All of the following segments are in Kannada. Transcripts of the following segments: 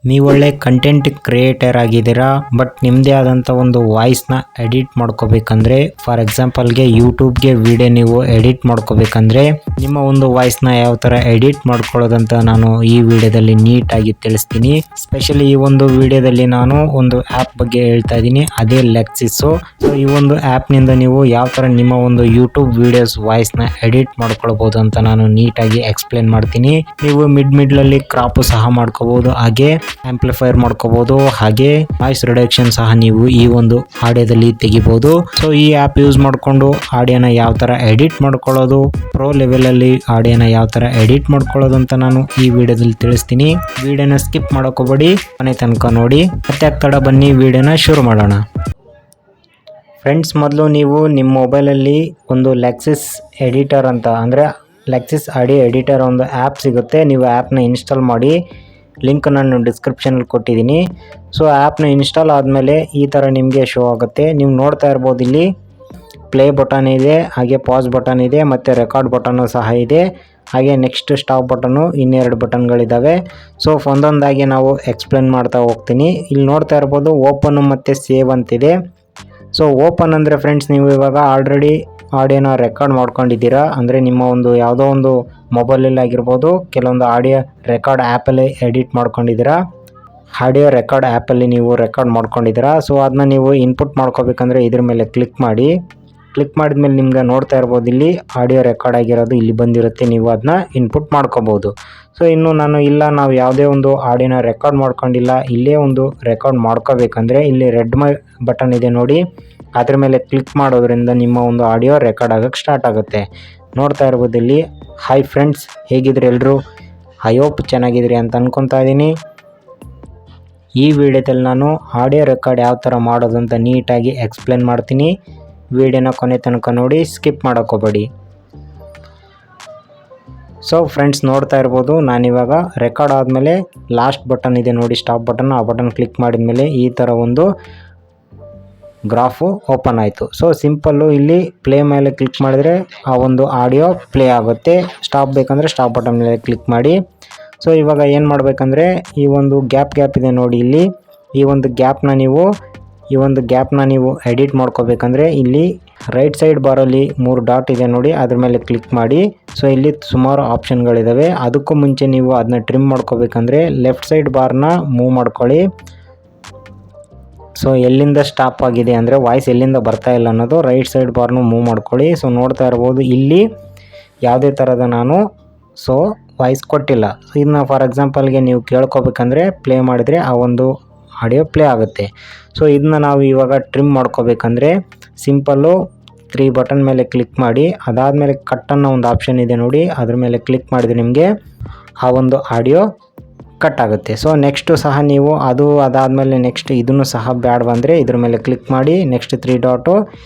ನೀವೊಳ್ಳೆ ಕಂಟೆಂಟ್ ಕ್ರಿಯೇಟರ್ ಆಗಿದ್ದೀರಾ, ಬಟ್ ನಿಮ್ಮದೇ ಆದಂಥ ಒಂದು ವಾಯ್ಸ್ನ ಎಡಿಟ್ ಮಾಡ್ಕೋಬೇಕಂದ್ರೆ, ಫಾರ್ ಎಕ್ಸಾಂಪಲ್ಗೆ ಯೂಟ್ಯೂಬ್ಗೆ ವಿಡಿಯೋ ನೀವು ಎಡಿಟ್ ಮಾಡ್ಕೋಬೇಕಂದ್ರೆ ನಿಮ್ಮ ಒಂದು ವಾಯ್ಸ್ನ ಯಾವ ಥರ ಎಡಿಟ್ ಮಾಡ್ಕೊಳ್ಳೋದಂತ ನಾನು ಈ ವಿಡಿಯೋದಲ್ಲಿ ನೀಟಾಗಿ ತಿಳಿಸ್ತೀನಿ. ಸ್ಪೆಷಲಿ ಈ ಒಂದು ವಿಡಿಯೋದಲ್ಲಿ ನಾನು ಒಂದು ಆ್ಯಪ್ ಬಗ್ಗೆ ಹೇಳ್ತಾ ಇದ್ದೀನಿ, ಅದೇ ಲೆಕ್ಸಿಸ್ಸು. ಸೊ ಈ ಒಂದು ಆ್ಯಪ್ನಿಂದ ನೀವು ಯಾವ ಥರ ನಿಮ್ಮ ಒಂದು ಯೂಟ್ಯೂಬ್ ವಿಡಿಯೋಸ್ ವಾಯ್ಸ್ನ ಎಡಿಟ್ ಮಾಡ್ಕೊಳ್ಬೋದು ಅಂತ ನಾನು ನೀಟಾಗಿ ಎಕ್ಸ್ಪ್ಲೇನ್ ಮಾಡ್ತೀನಿ. ನೀವು ಮಿಡ್ಲಲ್ಲಿ ಕ್ರಾಪು ಸಹ ಮಾಡ್ಕೋಬೋದು, ಹಾಗೆ ಆಂಪ್ಲಿಫೈರ್ ಮಾಡ್ಕೋಬಹುದು, ಹಾಗೆ ವಾಯ್ಸ್ ರಿಡಕ್ಷನ್ ಸಹ ನೀವು ಈ ಒಂದು ಆಡಿಯೋದಲ್ಲಿ ತೆಗಿಬಹುದು. ಸೊ ಈ ಆ್ಯಪ್ ಯೂಸ್ ಮಾಡಿಕೊಂಡು ಆಡಿಯೋನ ಯಾವ ಥರ ಎಡಿಟ್ ಮಾಡ್ಕೊಳ್ಳೋದು, ಪ್ರೋ ಲೆವೆಲಲ್ಲಿ ಆಡಿಯೋನ ಯಾವ ಥರ ಎಡಿಟ್ ಮಾಡ್ಕೊಳ್ಳೋದು ಅಂತ ನಾನು ಈ ವಿಡಿಯೋದಲ್ಲಿ ತಿಳಿಸ್ತೀನಿ. ವಿಡಿಯೋನ ಸ್ಕಿಪ್ ಮಾಡೋಕೋಬೇಡಿ, ಮನೆ ತನಕ ನೋಡಿ. ಮತ್ತೆ ತಡ ಬನ್ನಿ ವಿಡಿಯೋನ ಶುರು ಮಾಡೋಣ. ಫ್ರೆಂಡ್ಸ್, ಮೊದಲು ನೀವು ನಿಮ್ಮ ಮೊಬೈಲಲ್ಲಿ ಒಂದು ಲೆಕ್ಸಿಸ್ ಎಡಿಟರ್ ಅಂತ ಅಂದರೆ ಲೆಕ್ಸಿಸ್ ಆಡಿಯೋ ಎಡಿಟರ್ ಒಂದು ಆ್ಯಪ್ ಸಿಗುತ್ತೆ. ನೀವು ಆ್ಯಪ್ನ ಇನ್ಸ್ಟಾಲ್ ಮಾಡಿ, ಲಿಂಕ್ ನಾನು ಡಿಸ್ಕ್ರಿಪ್ಷನಲ್ಲಿ ಕೊಟ್ಟಿದ್ದೀನಿ. ಸೊ ಆ್ಯಪ್ನ ಇನ್ಸ್ಟಾಲ್ ಆದಮೇಲೆ ಈ ಥರ ನಿಮಗೆ ಶೋ ಆಗುತ್ತೆ. ನೀವು ನೋಡ್ತಾ ಇರ್ಬೋದು, ಇಲ್ಲಿ ಪ್ಲೇ ಬಟನ್ ಇದೆ, ಹಾಗೆ ಪಾಸ್ ಬಟನ್ ಇದೆ, ಮತ್ತು ರೆಕಾರ್ಡ್ ಬಟನ್ನು ಸಹ ಇದೆ, ಹಾಗೆ ನೆಕ್ಸ್ಟ್ ಸ್ಟಾಪ್ ಬಟನ್ನು, ಇನ್ನೆರಡು ಬಟನ್ಗಳಿದ್ದಾವೆ. ಸೊ ಒಂದೊಂದಾಗಿ ನಾವು ಎಕ್ಸ್ಪ್ಲೇನ್ ಮಾಡ್ತಾ ಹೋಗ್ತೀನಿ. ಇಲ್ಲಿ ನೋಡ್ತಾ ಇರ್ಬೋದು ಓಪನ್ ಮತ್ತು ಸೇವ್ ಅಂತಿದೆ. ಸೊ ಓಪನ್ ಅಂದರೆ ಫ್ರೆಂಡ್ಸ್, ನೀವು ಇವಾಗ ಆಲ್ರೆಡಿ ಆಡಿಯೋನ ರೆಕಾರ್ಡ್ ಮಾಡ್ಕೊಂಡಿದ್ದೀರಾ, ಅಂದರೆ ನಿಮ್ಮ ಒಂದು ಯಾವುದೋ ಒಂದು ಮೊಬೈಲಲ್ಲಿ ಆಗಿರ್ಬೋದು, ಕೆಲವೊಂದು ಆಡಿಯೋ ರೆಕಾರ್ಡ್ ಆ್ಯಪಲ್ಲಿ ಎಡಿಟ್ ಮಾಡ್ಕೊಂಡಿದ್ದೀರಾ, ಆಡಿಯೋ ರೆಕಾರ್ಡ್ ಆ್ಯಪಲ್ಲಿ ನೀವು ರೆಕಾರ್ಡ್ ಮಾಡ್ಕೊಂಡಿದ್ದೀರಾ. ಸೊ ಅದನ್ನ ನೀವು ಇನ್ಪುಟ್ ಮಾಡ್ಕೋಬೇಕಂದ್ರೆ ಇದ್ರ ಮೇಲೆ ಕ್ಲಿಕ್ ಮಾಡಿ. ಕ್ಲಿಕ್ ಮಾಡಿದ್ಮೇಲೆ ನಿಮ್ಗೆ ನೋಡ್ತಾ ಇರ್ಬೋದು, ಇಲ್ಲಿ ಆಡಿಯೋ ರೆಕಾರ್ಡ್ ಆಗಿರೋದು ಇಲ್ಲಿ ಬಂದಿರುತ್ತೆ, ನೀವು ಅದನ್ನ ಇನ್ಪುಟ್ ಮಾಡ್ಕೋಬೋದು. ಸೊ ಇನ್ನು ನಾವು ಯಾವುದೇ ಒಂದು ಆಡಿಯೋನ ರೆಕಾರ್ಡ್ ಮಾಡ್ಕೊಂಡಿಲ್ಲ, ಇಲ್ಲೇ ಒಂದು ರೆಕಾರ್ಡ್ ಮಾಡ್ಕೋಬೇಕಂದ್ರೆ ಇಲ್ಲಿ ರೆಡ್ ಬಟನ್ ಇದೆ ನೋಡಿ, ಅದ್ರ ಮೇಲೆ ಕ್ಲಿಕ್ ಮಾಡೋದ್ರಿಂದ ನಿಮ್ಮ ಒಂದು ಆಡಿಯೋ ರೆಕಾರ್ಡ್ ಆಗೋಕ್ಕೆ ಸ್ಟಾರ್ಟ್ ಆಗುತ್ತೆ. ನೋಡ್ತಾ ಇರ್ಬೋದು ಇಲ್ಲಿ. ಹಾಯ್ ಫ್ರೆಂಡ್ಸ್, ಹೇಗಿದ್ರಿ ಎಲ್ಲರೂ? ಐ ಹೋಪ್ ಚೆನ್ನಾಗಿದ್ರಿ ಅಂತ ಅನ್ಕೊತಾ ಇದ್ದೀನಿ. ಈ ವಿಡಿಯೋದಲ್ಲಿ ನಾನು ಆಡಿಯೋ ರೆಕಾರ್ಡ್ ಯಾವ ಥರ ಮಾಡೋದು ಅಂತ ನೀಟಾಗಿ ಎಕ್ಸ್ಪ್ಲೇನ್ ಮಾಡ್ತೀನಿ. ವಿಡಿಯೋನ ಕೊನೆ ತನಕ ನೋಡಿ, ಸ್ಕಿಪ್ ಮಾಡೋಕ್ಕೋಬೇಡಿ. ಸೊ ಫ್ರೆಂಡ್ಸ್, ನೋಡ್ತಾ ಇರ್ಬೋದು, ನಾನಿವಾಗ ರೆಕಾರ್ಡ್ ಆದಮೇಲೆ ಲಾಸ್ಟ್ ಬಟನ್ ಇದೆ ನೋಡಿ, ಸ್ಟಾಪ್ ಬಟನ್, ಆ ಬಟನ್ ಕ್ಲಿಕ್ ಮಾಡಿದ್ಮೇಲೆ ಈ ಥರ ಒಂದು ಗ್ರಾಫು ಓಪನ್ ಆಯಿತು. ಸೊ ಸಿಂಪಲ್ಲು, ಇಲ್ಲಿ ಪ್ಲೇ ಮೇಲೆ ಕ್ಲಿಕ್ ಮಾಡಿದರೆ ಆ ಒಂದು ಆಡಿಯೋ ಪ್ಲೇ ಆಗುತ್ತೆ. ಸ್ಟಾಪ್ ಬೇಕಂದರೆ ಸ್ಟಾಪ್ ಬಟನ್ ಮೇಲೆ ಕ್ಲಿಕ್ ಮಾಡಿ. ಸೊ ಇವಾಗ ಏನು ಮಾಡಬೇಕಂದ್ರೆ, ಈ ಒಂದು ಗ್ಯಾಪ್ ಇದೆ ನೋಡಿ, ಇಲ್ಲಿ ಈ ಒಂದು ಗ್ಯಾಪ್ನ ನೀವು ಎಡಿಟ್ ಮಾಡ್ಕೋಬೇಕಂದ್ರೆ ಇಲ್ಲಿ ರೈಟ್ ಸೈಡ್ ಬಾರಲ್ಲಿ 3 ಡಾಟ್ ಇದೆ ನೋಡಿ, ಅದ್ರ ಮೇಲೆ ಕ್ಲಿಕ್ ಮಾಡಿ. ಸೊ ಇಲ್ಲಿ ಸುಮಾರು ಆಪ್ಷನ್ಗಳಿದ್ದಾವೆ. ಅದಕ್ಕೂ ಮುಂಚೆ ನೀವು ಅದನ್ನ ಟ್ರಿಮ್ ಮಾಡ್ಕೋಬೇಕಂದ್ರೆ ಲೆಫ್ಟ್ ಸೈಡ್ ಬಾರ್ನ ಮೂವ್ ಮಾಡ್ಕೊಳ್ಳಿ. ಸೊ ಎಲ್ಲಿಂದ ಸ್ಟಾಪ್ ಆಗಿದೆ ಅಂದರೆ ವಾಯ್ಸ್ ಎಲ್ಲಿಂದ ಬರ್ತಾ ಇಲ್ಲ ಅನ್ನೋದು ರೈಟ್ ಸೈಡ್ ಬಾರ್ನು ಮೂವ್ ಮಾಡ್ಕೊಳ್ಳಿ. ಸೊ ನೋಡ್ತಾ ಇರ್ಬೋದು, ಇಲ್ಲಿ ಯಾವುದೇ ಥರದ ನಾನು ವಾಯ್ಸ್ ಕೊಟ್ಟಿಲ್ಲ. ಸೊ ಇದನ್ನ ಫಾರ್ ಎಕ್ಸಾಂಪಲ್ಗೆ ನೀವು ಕೇಳ್ಕೊಬೇಕಂದ್ರೆ ಪ್ಲೇ ಮಾಡಿದರೆ ಆ ಒಂದು ಆಡಿಯೋ ಪ್ಲೇ ಆಗುತ್ತೆ. ಸೊ ಇದನ್ನ ನಾವು ಇವಾಗ ಟ್ರಿಮ್ ಮಾಡ್ಕೋಬೇಕಂದ್ರೆ ಸಿಂಪಲ್ಲು 3 ಬಟನ್ ಮೇಲೆ ಕ್ಲಿಕ್ ಮಾಡಿ, ಅದಾದಮೇಲೆ ಕಟ್ ಅನ್ನೋ ಒಂದು ಆಪ್ಷನ್ ಇದೆ ನೋಡಿ, ಅದ್ರ ಮೇಲೆ ಕ್ಲಿಕ್ ಮಾಡಿದರೆ ನಿಮಗೆ ಆ ಒಂದು ಆಡಿಯೋ ಕಟ್ ಆಗುತ್ತೆ. ಸೊ ನೆಕ್ಸ್ಟು ಸಹ ನೀವು ಅದಾದಮೇಲೆ ನೆಕ್ಸ್ಟ್ ಇದನ್ನು ಸಹ ಬ್ಯಾಡ್ ಬಂದರೆ ಇದ್ರ ಮೇಲೆ ಕ್ಲಿಕ್ ಮಾಡಿ, ನೆಕ್ಸ್ಟ್ 3 ಡಾಟು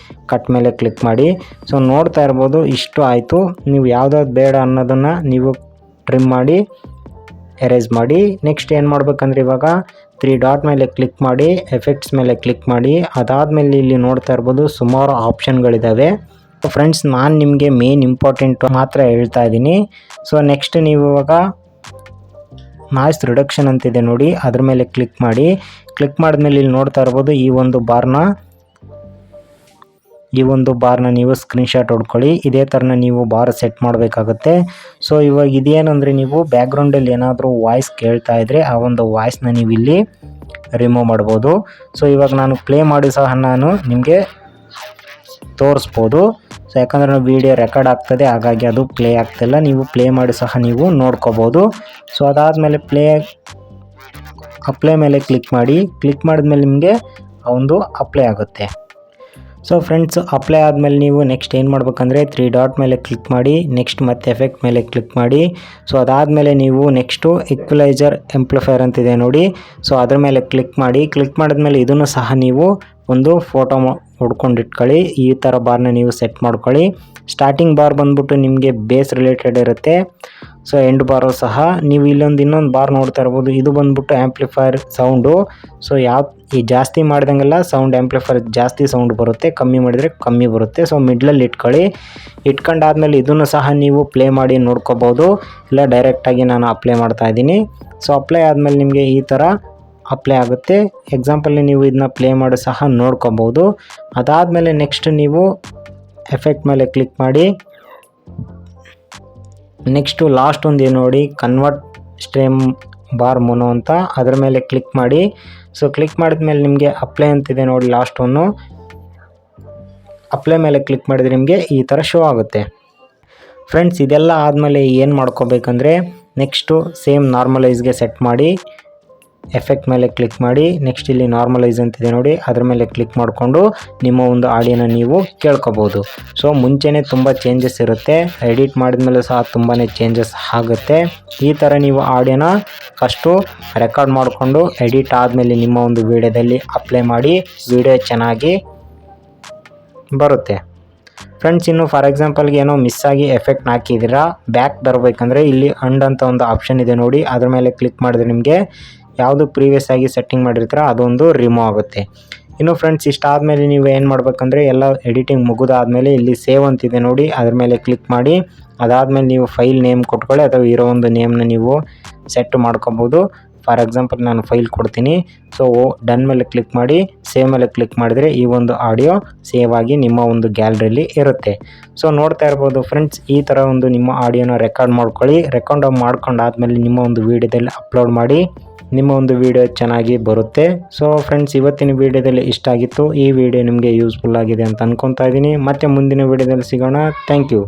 ಕಟ್ ಮೇಲೆ ಕ್ಲಿಕ್ ಮಾಡಿ. ಸೊ ನೋಡ್ತಾ ಇರ್ಬೋದು, ಇಷ್ಟು ಆಯಿತು. ನೀವು ಯಾವುದಾದ್ರು ಬೇಡ ಅನ್ನೋದನ್ನು ನೀವು ಟ್ರಿಮ್ ಮಾಡಿ ಎರೇಸ್ ಮಾಡಿ. ನೆಕ್ಸ್ಟ್ ಏನು ಮಾಡ್ಬೇಕಂದ್ರೆ ಇವಾಗ 3 ಡಾಟ್ ಮೇಲೆ ಕ್ಲಿಕ್ ಮಾಡಿ, ಎಫೆಕ್ಟ್ಸ್ ಮೇಲೆ ಕ್ಲಿಕ್ ಮಾಡಿ. ಅದಾದಮೇಲೆ ಇಲ್ಲಿ ನೋಡ್ತಾ ಇರ್ಬೋದು ಸುಮಾರು ಆಪ್ಷನ್ಗಳಿದ್ದಾವೆ. ಫ್ರೆಂಡ್ಸ್, ನಾನು ನಿಮಗೆ ಮೇನ್ ಇಂಪಾರ್ಟೆಂಟ್ ಮಾತ್ರ ಹೇಳ್ತಾ ಇದ್ದೀನಿ. ಸೊ ನೆಕ್ಸ್ಟ್ ನೀವು ಇವಾಗ ನಾಯ್ಸ್ ರಿಡಕ್ಷನ್ ಅಂತಿದೆ ನೋಡಿ, ಅದ್ರ ಮೇಲೆ ಕ್ಲಿಕ್ ಮಾಡಿ. ಕ್ಲಿಕ್ ಮಾಡಿದ್ಮೇಲೆ ಇಲ್ಲಿ ನೋಡ್ತಾ ಇರ್ಬೋದು, ಈ ಒಂದು ಬಾರ್ನ ನೀವು ಸ್ಕ್ರೀನ್ಶಾಟ್ ಹೊಡ್ಕೊಳ್ಳಿ. ಇದೇ ಥರನ ನೀವು ಬಾರ್ ಸೆಟ್ ಮಾಡಬೇಕಾಗುತ್ತೆ. ಸೊ ಇವಾಗ ಇದೇನಂದರೆ, ನೀವು ಬ್ಯಾಕ್ಗ್ರೌಂಡಲ್ಲಿ ಏನಾದರೂ ವಾಯ್ಸ್ ಕೇಳ್ತಾ ಇದ್ದರೆ ಆ ಒಂದು ವಾಯ್ಸ್ನ ನೀವು ಇಲ್ಲಿ ರಿಮೂವ್ ಮಾಡ್ಬೋದು. ಸೊ ಇವಾಗ ನಾನು ಪ್ಲೇ ಮಾಡಿ ಸಹ ನಾನು ನಿಮಗೆ ತೋರಿಸ್ಬೋದು. ಸೊ ಯಾಕಂದರೆ ವಿಡಿಯೋ ರೆಕಾರ್ಡ್ ಆಗ್ತದೆ, ಹಾಗಾಗಿ ಅದು ಪ್ಲೇ ಆಗ್ತಿಲ್ಲ. ನೀವು ಪ್ಲೇ ಮಾಡಿ ಸಹ ನೀವು ನೋಡ್ಕೋಬೋದು. ಸೊ ಅದಾದಮೇಲೆ ಅಪ್ಲೈ ಮೇಲೆ ಕ್ಲಿಕ್ ಮಾಡಿ. ಕ್ಲಿಕ್ ಮಾಡಿದ್ಮೇಲೆ ನಿಮಗೆ ಒಂದು ಅಪ್ಲೈ ಆಗುತ್ತೆ. ಸೊ ಫ್ರೆಂಡ್ಸ್, ಅಪ್ಲೈ ಆದಮೇಲೆ ನೀವು ನೆಕ್ಸ್ಟ್ ಏನು ಮಾಡ್ಬೇಕಂದ್ರೆ 3 ಡಾಟ್ ಮೇಲೆ ಕ್ಲಿಕ್ ಮಾಡಿ, ನೆಕ್ಸ್ಟ್ ಮತ್ತೆ ಎಫೆಕ್ಟ್ ಮೇಲೆ ಕ್ಲಿಕ್ ಮಾಡಿ. ಸೊ ಅದಾದಮೇಲೆ ನೀವು ನೆಕ್ಸ್ಟು ಈಕ್ವಲೈಸರ್ ಆಂಪ್ಲಿಫೈರ್ ಅಂತಿದೆ ನೋಡಿ, ಸೊ ಅದ್ರ ಮೇಲೆ ಕ್ಲಿಕ್ ಮಾಡಿ. ಕ್ಲಿಕ್ ಮಾಡಿದ್ಮೇಲೆ ಇದನ್ನು ಸಹ ನೀವು ಒಂದು ಫೋಟೋ ಹೊಡ್ಕೊಂಡಿಟ್ಕೊಳ್ಳಿ. ಈ ಥರ ಬಾರ್ನ ನೀವು ಸೆಟ್ ಮಾಡ್ಕೊಳ್ಳಿ. ಸ್ಟಾರ್ಟಿಂಗ್ ಬಾರ್ ಬಂದ್ಬಿಟ್ಟು ನಿಮಗೆ ಬೇಸ್ ರಿಲೇಟೆಡ್ ಇರುತ್ತೆ. ಸೊ ಎಂಡ್ ಬಾರು ಸಹ ನೀವು ಇನ್ನೊಂದು ಬಾರ್ ನೋಡ್ತಾ ಇರ್ಬೋದು, ಇದು ಬಂದ್ಬಿಟ್ಟು ಆ್ಯಂಪ್ಲಿಫೈರ್ ಸೌಂಡು. ಸೊ ಈ ಜಾಸ್ತಿ ಮಾಡ್ದಂಗೆಲ್ಲ ಸೌಂಡ್ ಆ್ಯಂಪ್ಲಿಫೈರ್ ಜಾಸ್ತಿ ಸೌಂಡ್ ಬರುತ್ತೆ, ಕಮ್ಮಿ ಮಾಡಿದರೆ ಕಮ್ಮಿ ಬರುತ್ತೆ. ಸೊ ಮಿಡ್ಲಲ್ಲಿ ಇಟ್ಕೊಂಡಾದ್ಮೇಲೆ ಇದನ್ನು ಸಹ ನೀವು ಪ್ಲೇ ಮಾಡಿ ನೋಡ್ಕೋಬೋದು, ಇಲ್ಲ ಡೈರೆಕ್ಟಾಗಿ ನಾನು ಅಪ್ಲೈ ಮಾಡ್ತಾ ಇದ್ದೀನಿ. ಸೊ ಅಪ್ಲೈ ಆದಮೇಲೆ ನಿಮಗೆ ಈ ಥರ ಅಪ್ಲೈ ಆಗುತ್ತೆ. ಎಕ್ಸಾಂಪಲ್ ನೀವು ಇದನ್ನ ಪ್ಲೇ ಮಾಡಿ ಸಹ ನೋಡ್ಕೋಬೋದು. ಅದಾದಮೇಲೆ ನೆಕ್ಸ್ಟ್ ನೀವು ಎಫೆಕ್ಟ್ ಮೇಲೆ ಕ್ಲಿಕ್ ಮಾಡಿ ನೆಕ್ಸ್ಟು ಲಾಸ್ಟ್ ಒಂದು ಏನು ನೋಡಿ ಕನ್ವರ್ಟ್ ಸ್ಟ್ರೀಮ್ ಬಾರ್ ಮೊನೋ ಅಂತ ಅದರ ಮೇಲೆ ಕ್ಲಿಕ್ ಮಾಡಿ. ಸೊ ಕ್ಲಿಕ್ ಮಾಡಿದ್ಮೇಲೆ ನಿಮಗೆ ಅಪ್ಲೈ ಅಂತಿದೆ ನೋಡಿ ಲಾಸ್ಟ್ ಒನ್ನು, ಅಪ್ಲೈ ಮೇಲೆ ಕ್ಲಿಕ್ ಮಾಡಿದರೆ ನಿಮಗೆ ಈ ಥರ ಶೋ ಆಗುತ್ತೆ. ಫ್ರೆಂಡ್ಸ್ ಇದೆಲ್ಲ ಆದಮೇಲೆ ಏನು ಮಾಡ್ಕೋಬೇಕಂದ್ರೆ ನೆಕ್ಸ್ಟು ಸೇಮ್ ನಾರ್ಮಲೈಸ್ಗೆ ಸೆಟ್ ಮಾಡಿ ಎಫೆಕ್ಟ್ ಮೇಲೆ ಕ್ಲಿಕ್ ಮಾಡಿ ನೆಕ್ಸ್ಟ್ ಇಲ್ಲಿ ನಾರ್ಮಲೈಸ್ ಅಂತಿದೆ ನೋಡಿ ಅದ್ರ ಮೇಲೆ ಕ್ಲಿಕ್ ಮಾಡಿಕೊಂಡು ನಿಮ್ಮ ಒಂದು ಆಡಿಯೋನ ನೀವು ಕೇಳ್ಕೊಬೋದು. ಸೊ ಮುಂಚೆನೇ ತುಂಬ ಚೇಂಜಸ್ ಇರುತ್ತೆ, ಎಡಿಟ್ ಮಾಡಿದ್ಮೇಲೆ ಸಹ ತುಂಬಾ ಚೇಂಜಸ್ ಆಗುತ್ತೆ. ಈ ಥರ ನೀವು ಆಡಿಯೋನ ಫಸ್ಟು ರೆಕಾರ್ಡ್ ಮಾಡಿಕೊಂಡು ಎಡಿಟ್ ಆದಮೇಲೆ ನಿಮ್ಮ ಒಂದು ವಿಡಿಯೋದಲ್ಲಿ ಅಪ್ಲೈ ಮಾಡಿ ವಿಡಿಯೋ ಚೆನ್ನಾಗಿ ಬರುತ್ತೆ. ಫ್ರೆಂಡ್ಸ್ ಇನ್ನು ಫಾರ್ ಎಕ್ಸಾಂಪಲ್ಗೆ ಏನೋ ಮಿಸ್ ಆಗಿ ಎಫೆಕ್ಟ್ನ ಹಾಕಿದ್ದೀರಾ, ಬ್ಯಾಕ್ ಬರಬೇಕಂದ್ರೆ ಇಲ್ಲಿ ಅಂಡ್ ಅಂತ ಒಂದು ಆಪ್ಷನ್ ಇದೆ ನೋಡಿ ಅದ್ರ ಮೇಲೆ ಕ್ಲಿಕ್ ಮಾಡಿದ್ರೆ ನಿಮಗೆ ಯಾವುದು ಪ್ರೀವಿಯಸ್ ಆಗಿ ಸೆಟ್ಟಿಂಗ್ ಮಾಡಿರ್ತೀರ ಅದೊಂದು ರಿಮೂವ್ ಆಗುತ್ತೆ. ಇನ್ನು ಫ್ರೆಂಡ್ಸ್ ಇಷ್ಟಾದಮೇಲೆ ನೀವು ಏನು ಮಾಡಬೇಕಂದ್ರೆ ಎಲ್ಲ ಎಡಿಟಿಂಗ್ ಮುಗಿದಾದಮೇಲೆ ಇಲ್ಲಿ ಸೇವ್ ಅಂತಿದೆ ನೋಡಿ ಅದ್ರ ಮೇಲೆ ಕ್ಲಿಕ್ ಮಾಡಿ. ಅದಾದಮೇಲೆ ನೀವು ಫೈಲ್ ನೇಮ್ ಕೊಟ್ಕೊಳ್ಳಿ ಅಥವಾ ಇರೋ ಒಂದು ನೇಮ್ನ ನೀವು ಸೆಟ್ ಮಾಡ್ಕೊಬೋದು. ಫಾರ್ ಎಕ್ಸಾಂಪಲ್ ನಾನು ಫೈಲ್ ಕೊಡ್ತೀನಿ. ಸೊ ಡನ್ ಮೇಲೆ ಕ್ಲಿಕ್ ಮಾಡಿ ಸೇವ್ ಮೇಲೆ ಕ್ಲಿಕ್ ಮಾಡಿದರೆ ಈ ಒಂದು ಆಡಿಯೋ ಸೇವ್ ಆಗಿ ನಿಮ್ಮ ಒಂದು ಗ್ಯಾಲರಿಯಲ್ಲಿ ಇರುತ್ತೆ. ಸೊ ನೋಡ್ತಾ ಇರ್ಬೋದು ಫ್ರೆಂಡ್ಸ್, ಈ ಥರ ಒಂದು ನಿಮ್ಮ ಆಡಿಯೋನ ರೆಕಾರ್ಡ್ ಮಾಡ್ಕೊಳ್ಳಿ. ರೆಕಾರ್ಡ್ ಮಾಡ್ಕೊಂಡಾದ್ಮೇಲೆ ನಿಮ್ಮ ಒಂದು ವೀಡಿಯೋದಲ್ಲಿ ಅಪ್ಲೋಡ್ ಮಾಡಿ ನಿಮ್ಮ ಒಂದು ವಿಡಿಯೋ ಚೆನ್ನಾಗಿ ಬರುತ್ತೆ. ಸೊ ಫ್ರೆಂಡ್ಸ್ ಇವತ್ತಿನ ವಿಡಿಯೋದಲ್ಲಿ ಇಷ್ಟ ಆಗಿತ್ತು. ಈ ವಿಡಿಯೋ ನಿಮಗೆ ಯೂಸ್ಫುಲ್ ಆಗಿದೆ ಅಂತ ಅನ್ಕೊತಾ ಇದ್ದೀನಿ. ಮತ್ತೆ ಮುಂದಿನ ವಿಡಿಯೋದಲ್ಲಿ ಸಿಗೋಣ. Thank you.